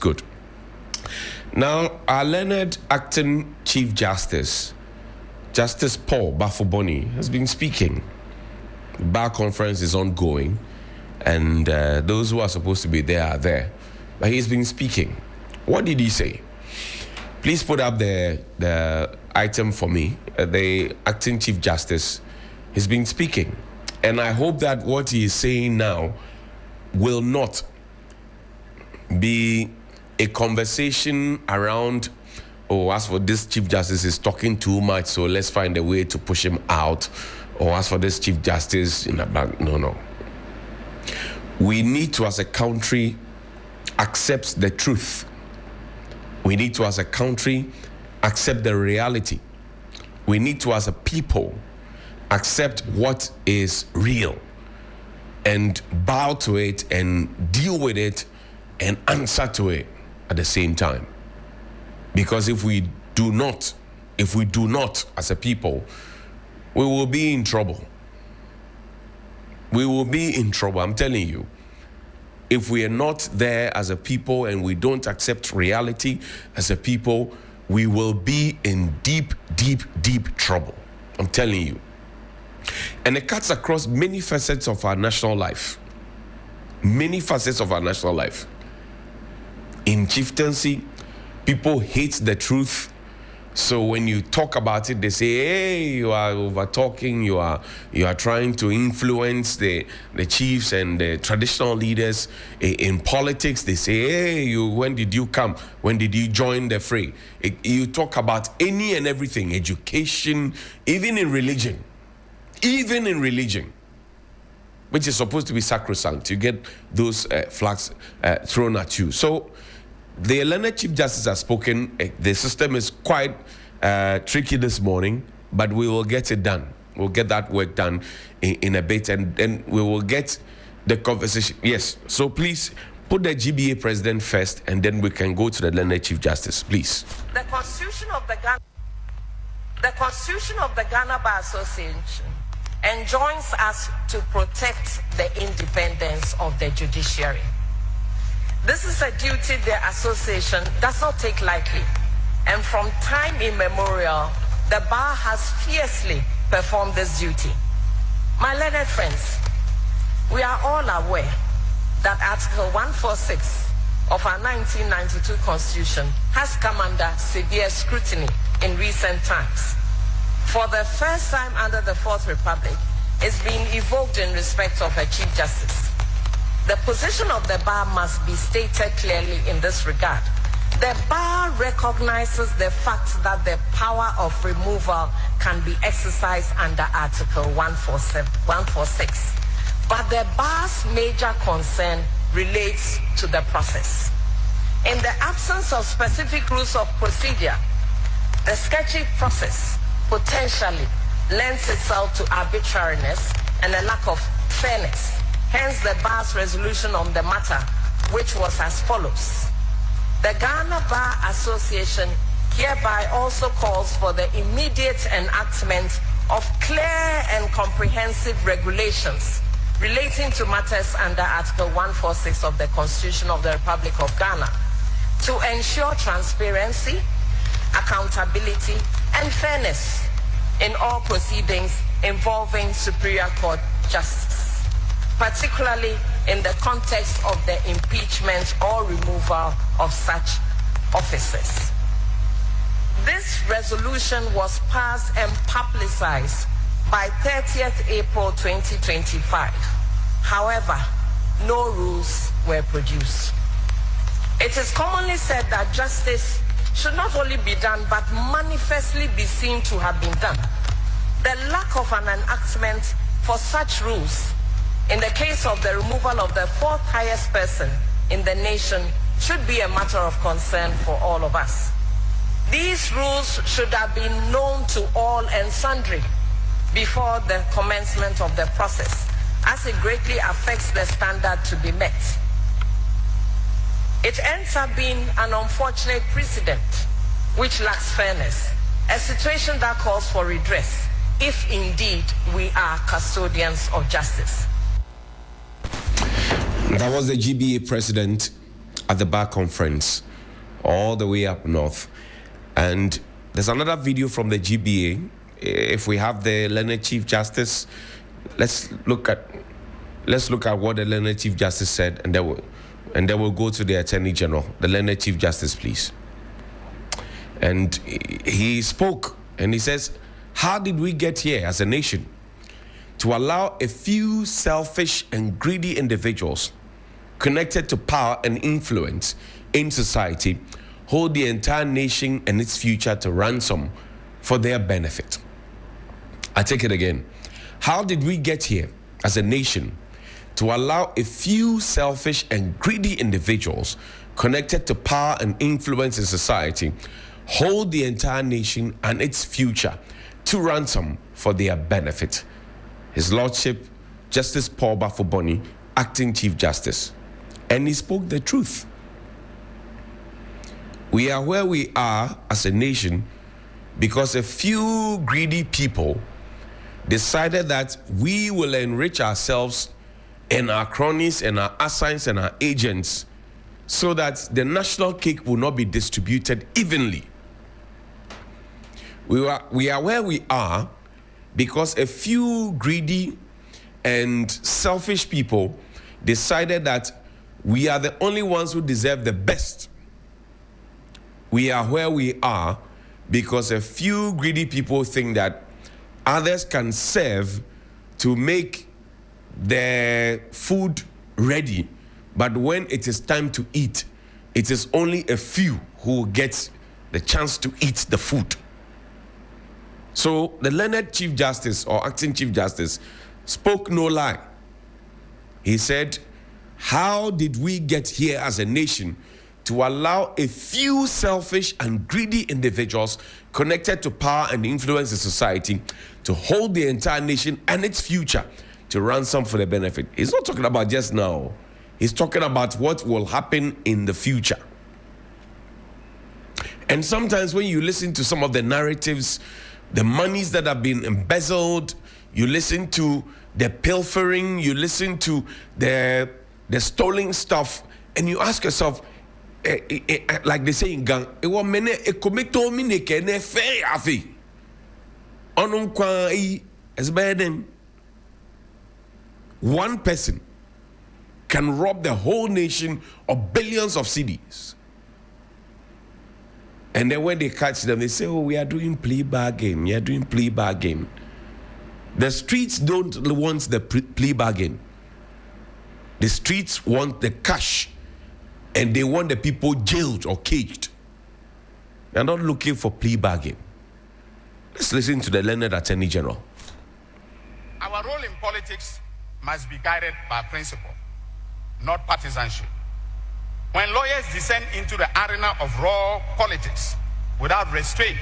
Good. Now, our learned acting Chief Justice, Justice Paul Bafuboni, has been speaking. The bar conference is ongoing, and those who are supposed to be there are there. But he's been speaking. What did he say? Please put up the item for me. The acting Chief Justice has been speaking. And I hope that what he is saying now will not be a conversation around, oh, as for this Chief Justice is talking too much, so let's find a way to push him out. Or as for this Chief Justice, no. We need to, as a country, accept the truth. We need to, as a country, accept the reality. We need to, as a people, accept what is real and bow to it and deal with it and answer to it at the same time. Because if we do not, as a people, we will be in trouble. We will be in trouble, I'm telling you. If we are not there as a people and we don't accept reality as a people, we will be in deep, deep, deep trouble. I'm telling you. And it cuts across many facets of our national life. Many facets of our national life. In chieftaincy, people hate the truth. So when you talk about it, they say, hey, you are over-talking, you are trying to influence the chiefs and the traditional leaders. In politics, they say, hey, when did you come? When did you join the fray? You talk about any and everything, education, even in religion. Even in religion, which is supposed to be sacrosanct, you get those flags thrown at you. So the learned Chief Justice has spoken. The system is quite tricky this morning, but we will get it done. We'll get that work done in a bit, and then we will get the conversation. Yes, so please put the GBA president first, and then we can go to the learned Chief Justice, please. The Constitution of the Ghana Bar Association enjoins us to protect the independence of the judiciary. This is a duty the association does not take lightly, and from time immemorial, the bar has fiercely performed this duty. My learned friends, we are all aware that Article 146 of our 1992 Constitution has come under severe scrutiny in recent times. For the first time under the Fourth Republic, it's been evoked in respect of a Chief Justice. The position of the bar must be stated clearly in this regard. The bar recognizes the fact that the power of removal can be exercised under Article 146. But the bar's major concern relates to the process. In the absence of specific rules of procedure, the sketchy process potentially lends itself to arbitrariness and a lack of fairness. Hence the bar's resolution on the matter, which was as follows. The Ghana Bar Association hereby also calls for the immediate enactment of clear and comprehensive regulations relating to matters under Article 146 of the Constitution of the Republic of Ghana to ensure transparency, accountability, and fairness in all proceedings involving Superior Court justice, particularly in the context of the impeachment or removal of such officers. This resolution was passed and publicized by 30th April 2025. However, no rules were produced. It is commonly said that justice should not only be done, but manifestly be seen to have been done. The lack of an enactment for such rules in the case of the removal of the fourth highest person in the nation should be a matter of concern for all of us. These rules should have been known to all and sundry before the commencement of the process, as it greatly affects the standard to be met. It ends up being an unfortunate precedent which lacks fairness, a situation that calls for redress, if indeed we are custodians of justice. That was the GBA president, at the bar conference, all the way up north. And there's another video from the GBA. If we have the learned Chief Justice, let's look at what the learned Chief Justice said, and then we'll go to the Attorney General. The learned Chief Justice, please. And he spoke, and he says, how did we get here as a nation to allow a few selfish and greedy individuals connected to power and influence in society hold the entire nation and its future to ransom for their benefit? I take it again. How did we get here as a nation to allow a few selfish and greedy individuals connected to power and influence in society hold the entire nation and its future to ransom for their benefit? His Lordship, Justice Paul Bafuboni, Acting Chief Justice. And he spoke the truth. We are where we are as a nation because a few greedy people decided that we will enrich ourselves and our cronies and our assigns and our agents so that the national cake will not be distributed evenly. We are where we are because a few greedy and selfish people decided that we are the only ones who deserve the best. We are where we are because a few greedy people think that others can serve to make their food ready, but when it is time to eat, it is only a few who get the chance to eat the food. So the learned Chief Justice or Acting Chief Justice spoke no lie. He said, how did we get here as a nation to allow a few selfish and greedy individuals connected to power and influence in society to hold the entire nation and its future to ransom for the benefit? He's not talking about just now. He's talking about what will happen in the future. And sometimes when you listen to some of the narratives, the monies that have been embezzled, you listen to the pilfering, you listen to the stolen stuff, and you ask yourself, like they say in Ghana, one person can rob the whole nation of billions of cedis. And then when they catch them, they say, oh, we are doing plea bargain. We are doing plea bargain. The streets don't want the plea bargain. The streets want the cash. And they want the people jailed or caged. They're not looking for plea bargain. Let's listen to the learned Attorney General. Our role in politics must be guided by principle, not partisanship. When lawyers descend into the arena of raw politics without restraint,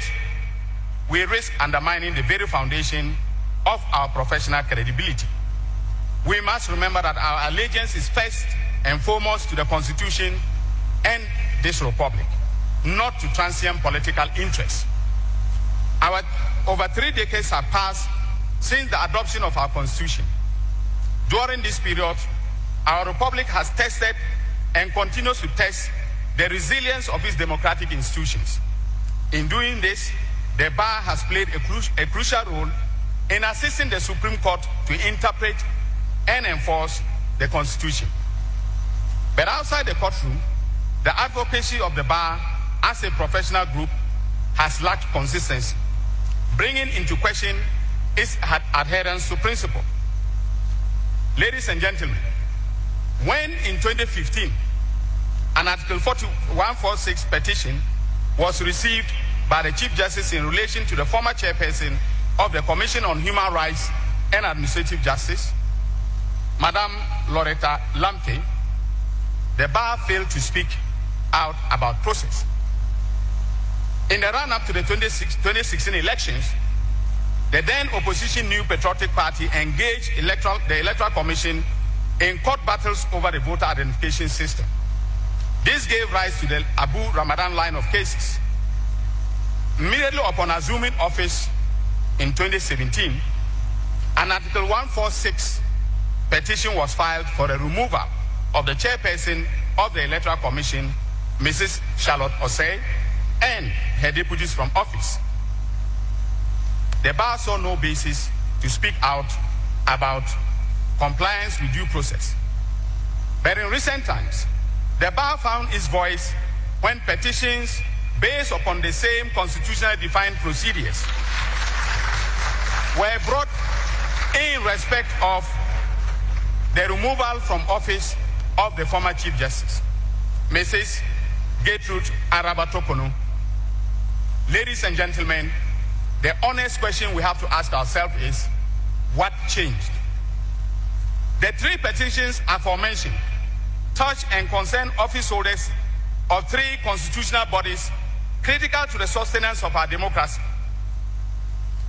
we risk undermining the very foundation of our professional credibility. We must remember that our allegiance is first and foremost to the Constitution and this Republic, not to transient political interests. Over 3 decades have passed since the adoption of our Constitution. During this period, our Republic has tested and continues to test the resilience of its democratic institutions. In doing this, the bar has played a crucial role in assisting the Supreme Court to interpret and enforce the Constitution. But outside the courtroom, the advocacy of the bar as a professional group has lacked consistency, bringing into question its adherence to principle. Ladies and gentlemen, when in 2015, an Article 146 petition was received by the Chief Justice in relation to the former chairperson of the Commission on Human Rights and Administrative Justice, Madam Loretta Lamte, the bar failed to speak out about process. In the run-up to the 2016 elections, the then opposition New Patriotic Party engaged the Electoral Commission in court battles over the voter identification system. This gave rise to the Abu Ramadan line of cases. Immediately upon assuming office in 2017, an Article 146 petition was filed for the removal of the chairperson of the Electoral Commission, Mrs. Charlotte Osei, and her deputies from office. The bar saw no basis to speak out about compliance with due process. But in recent times, the bar found its voice when petitions based upon the same constitutionally defined procedures were brought in respect of the removal from office of the former Chief Justice, Mrs. Gertrude Araba-Tokono. Ladies and gentlemen, the honest question we have to ask ourselves is, what changed? The three petitions aforementioned touch and concern office holders of three constitutional bodies critical to the sustenance of our democracy.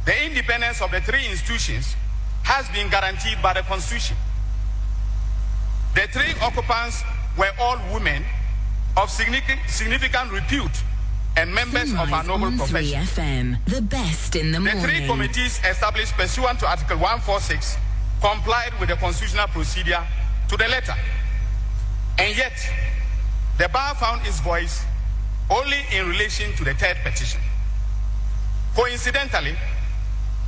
The independence of the three institutions has been guaranteed by the Constitution. The three occupants were all women of significant repute and members of our noble profession. 3FM, the best in the morning. The three committees established pursuant to Article 146 complied with the constitutional procedure to the letter. And yet, the bar found its voice only in relation to the third petition. Coincidentally,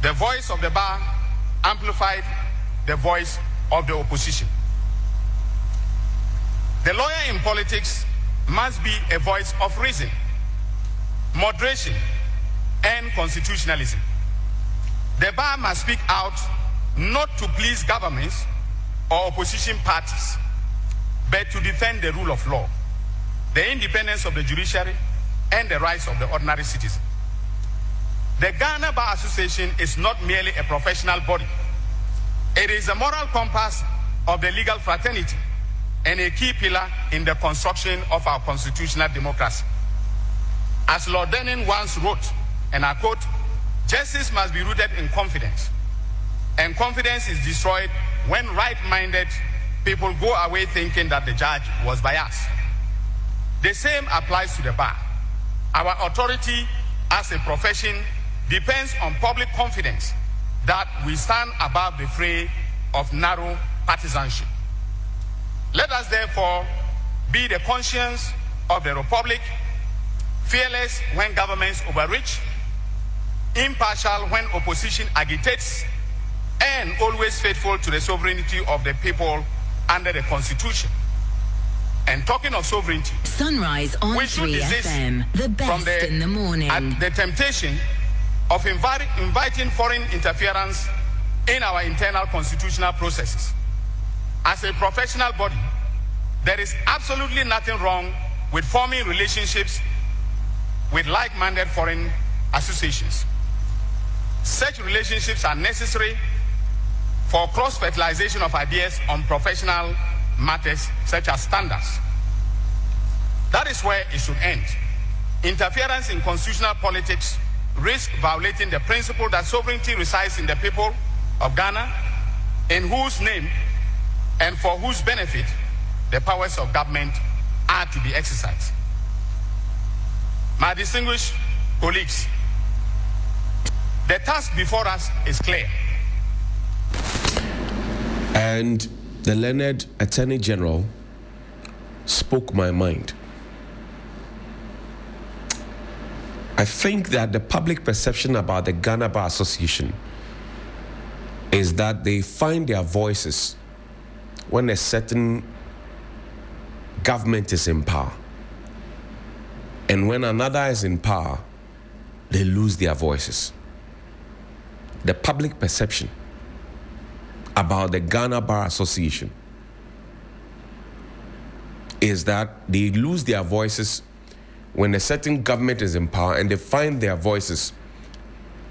the voice of the bar amplified the voice of the opposition. The lawyer in politics must be a voice of reason, moderation, and constitutionalism. The bar must speak out not to please governments or opposition parties, but to defend the rule of law, the independence of the judiciary, and the rights of the ordinary citizen. The Ghana Bar Association is not merely a professional body. It is a moral compass of the legal fraternity and a key pillar in the construction of our constitutional democracy. As Lord Denning once wrote, and I quote, "Justice must be rooted in confidence, and confidence is destroyed when right-minded people go away thinking that the judge was biased." The same applies to the bar. Our authority as a profession depends on public confidence that we stand above the fray of narrow partisanship. Let us therefore be the conscience of the Republic, fearless when governments overreach, impartial when opposition agitates, and always faithful to the sovereignty of the people under the Constitution. And talking of sovereignty, Sunrise on we should desist 3FM, the from best in the morning. the temptation of inviting foreign interference in our internal constitutional processes. As a professional body, there is absolutely nothing wrong with forming relationships with like-minded foreign associations. Such relationships are necessary for cross-fertilization of ideas on professional matters such as standards. That is where it should end. Interference in constitutional politics risks violating the principle that sovereignty resides in the people of Ghana, in whose name and for whose benefit the powers of government are to be exercised. My distinguished colleagues, the task before us is clear. And the learned Attorney General spoke my mind. I think that the public perception about the Ghana Bar Association is that they find their voices when a certain government is in power. And when another is in power, they lose their voices. The public perception about the Ghana Bar Association is that they lose their voices when a certain government is in power, and they find their voices,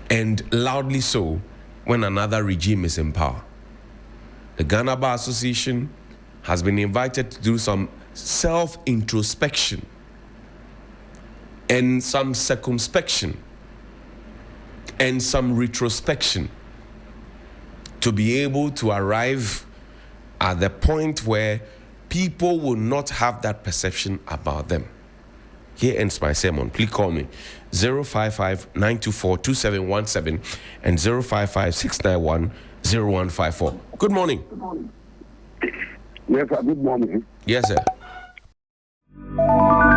and loudly so, when another regime is in power. The Ghana Bar Association has been invited to do some self-introspection and some circumspection and some retrospection to be able to arrive at the point where people will not have that perception about them. Here ends my sermon. Please call me 055-924-2717 and 055-691-0154. Good morning. Yes, sir. Good morning. Yes, sir. you.